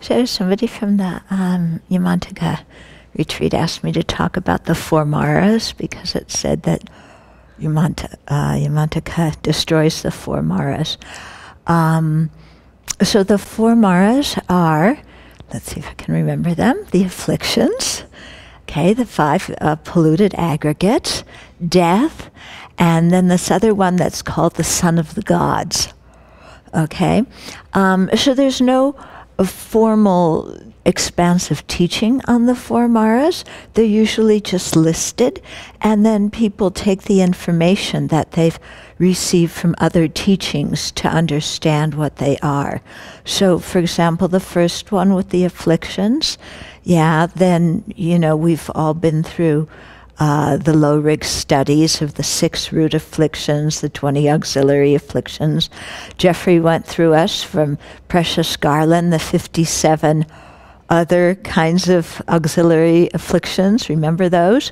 So somebody from the Yamantaka retreat asked me to talk about the four Maras because it said that Yamantaka destroys the four Maras. So the four Maras are, let's see if I can remember them, the afflictions, okay, the five polluted aggregates, death, and then this other one that's called the son of the gods. Okay, so there's no formal expansive teaching on the four Maras. They're usually just listed, and then people take the information that they've received from other teachings to understand what they are. So, for example, the first one with the afflictions, then, we've all been through the low-rig studies of the 6 root afflictions, the 20 auxiliary afflictions. Jeffrey went through us from Precious Garland, the 57 other kinds of auxiliary afflictions. Remember those?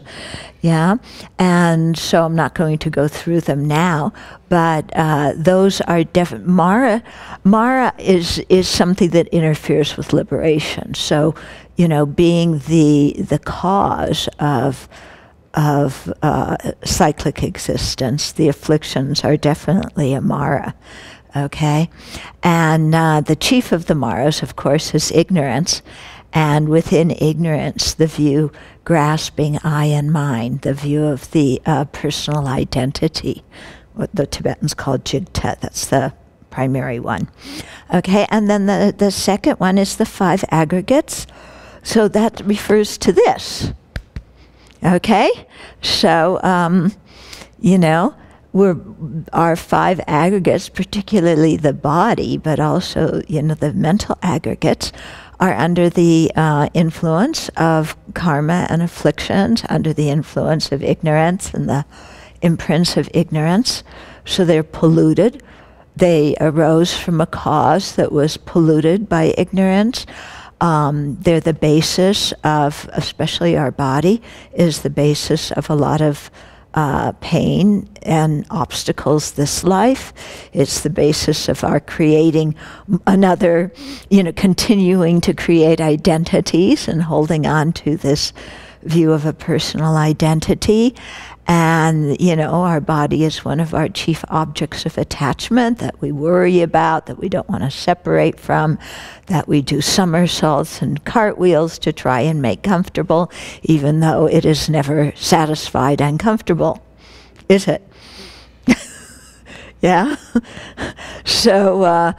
Yeah. And so I'm not going to go through them now, but those are definitely... Mara is something that interferes with liberation. So, being the cause of cyclic existence, the afflictions are definitely a Mara, okay? And the chief of the Maras, of course, is ignorance, and within ignorance, the view grasping I and mine, the view of the personal identity, what the Tibetans call jigta, that's the primary one. Okay, and then the second one is the 5 aggregates, so that refers to this. Okay, so, our 5 aggregates, particularly the body, but also, the mental aggregates, are under the influence of karma and afflictions, under the influence of ignorance and the imprints of ignorance. So they're polluted. They arose from a cause that was polluted by ignorance. They're the basis of, especially our body, is the basis of a lot of pain and obstacles this life. It's the basis of our creating another, continuing to create identities and holding on to this view of a personal identity. And, our body is one of our chief objects of attachment that we worry about, that we don't want to separate from, that we do somersaults and cartwheels to try and make comfortable, even though it is never satisfied and comfortable, is it? Yeah? So,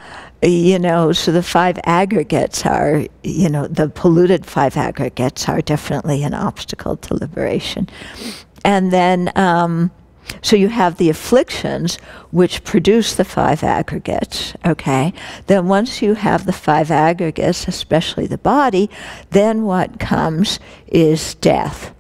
so the 5 aggregates are, the polluted 5 aggregates are definitely an obstacle to liberation. And then, so you have the afflictions which produce the 5 aggregates, okay? Then once you have the 5 aggregates, especially the body, then what comes is death,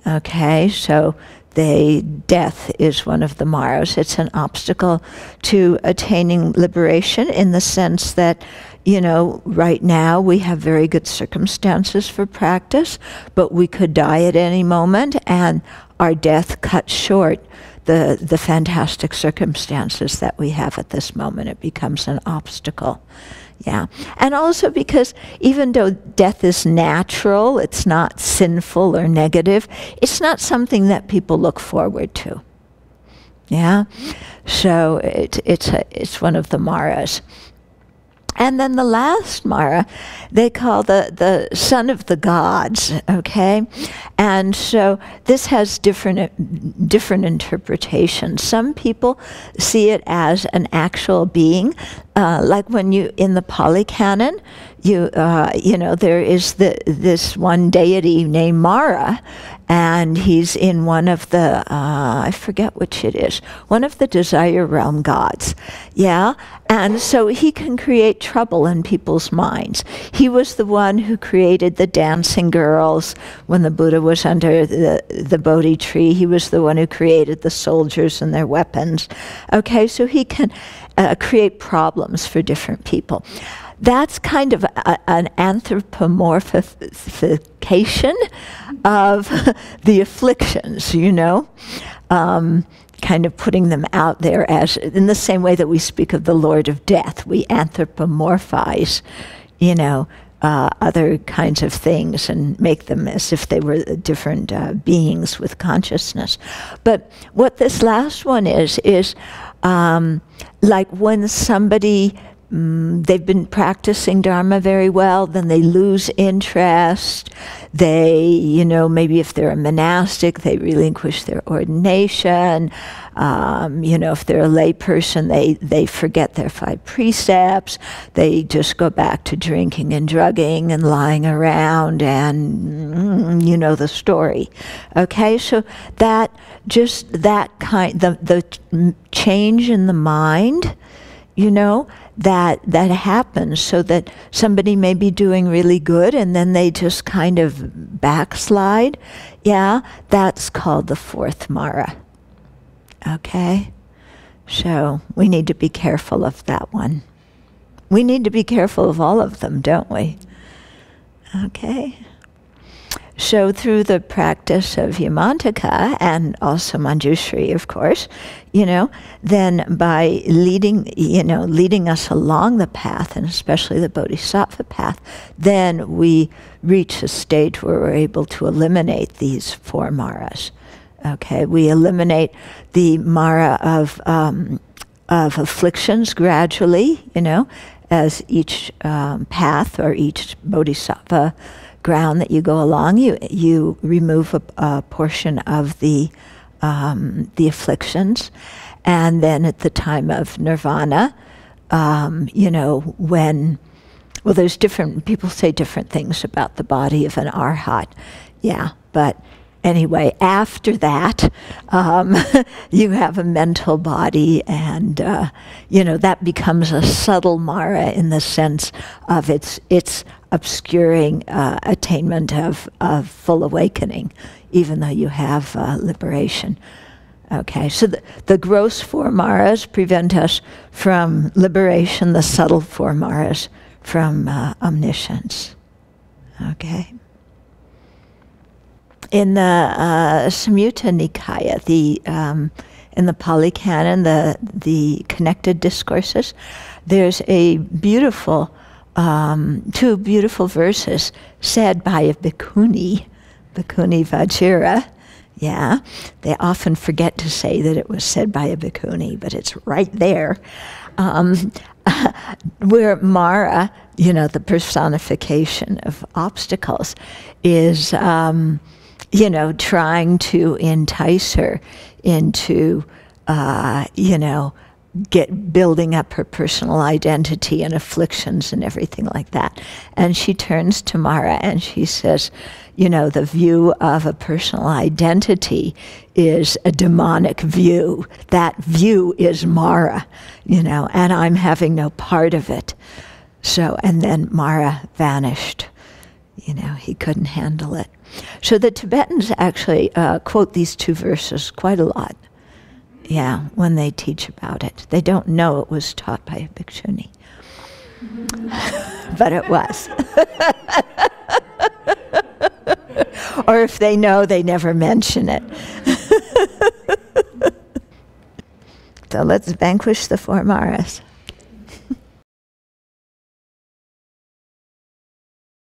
okay? So death is one of the Maras. It's an obstacle to attaining liberation in the sense that, right now we have very good circumstances for practice, but we could die at any moment, and our death cuts short the fantastic circumstances that we have at this moment. It becomes an obstacle. Yeah. And also because even though death is natural, it's not sinful or negative, it's not something that people look forward to. Yeah. So it's one of the Maras. And then the last Mara, they call the son of the gods, okay? And so this has different interpretations. Some people see it as an actual being, like when you, in the Pali Canon, there is this one deity named Mara, and he's in one of the, I forget which it is, one of the desire realm gods, yeah? And so he can create trouble in people's minds. He was the one who created the dancing girls when the Buddha was under the Bodhi tree. He was the one who created the soldiers and their weapons. Okay, so he can create problems for different people. That's kind of an anthropomorphification of the afflictions, kind of putting them out there as, in the same way that we speak of the Lord of Death, we anthropomorphize, other kinds of things and make them as if they were different beings with consciousness. But what this last one is like when somebody, they've been practicing Dharma very well, then they lose interest. They, you know, maybe if they're a monastic, they relinquish their ordination. You know, if they're a lay person, they forget their 5 precepts. They just go back to drinking and drugging and lying around, and you know the story. Okay, so that kind, the change in the mind, you know, that happens, so that somebody may be doing really good and then they just kind of backslide. Yeah, that's called the 4th Mara. Okay? So we need to be careful of that one. We need to be careful of all of them, don't we? Okay. So through the practice of Yamantaka, and also Manjushri, of course, you know, then by leading us along the path, and especially the Bodhisattva path, then we reach a stage where we're able to eliminate these 4 maras. Okay, we eliminate the mara of afflictions gradually, you know, as each path or each bodhisattva ground that you go along, you remove a portion of the afflictions, and then at the time of nirvana, you know, when, well, there's different, people say different things about the body of an arhat, yeah, but anyway, after that, you have a mental body, and you know, that becomes a subtle mara in the sense of its obscuring attainment of full awakening, even though you have liberation. Okay, so the gross 4 maras prevent us from liberation, the subtle 4 maras from omniscience. Okay. In the Samyutta Nikaya, in the Pali Canon, the connected discourses, there's a beautiful, 2 beautiful verses said by a bhikkhuni, Bhikkhuni Vajira. Yeah, they often forget to say that it was said by a bhikkhuni, but it's right there. Where Mara, you know, the personification of obstacles, is you know, trying to entice her into, you know, building up her personal identity and afflictions and everything like that. And she turns to Mara and she says, you know, the view of a personal identity is a demonic view. That view is Mara, you know, and I'm having no part of it. So, and then Mara vanished. You know, he couldn't handle it. So the Tibetans actually quote these 2 verses quite a lot. Yeah, when they teach about it. They don't know it was taught by a bhikshuni. But it was. Or if they know, they never mention it. So let's vanquish the 4 maras.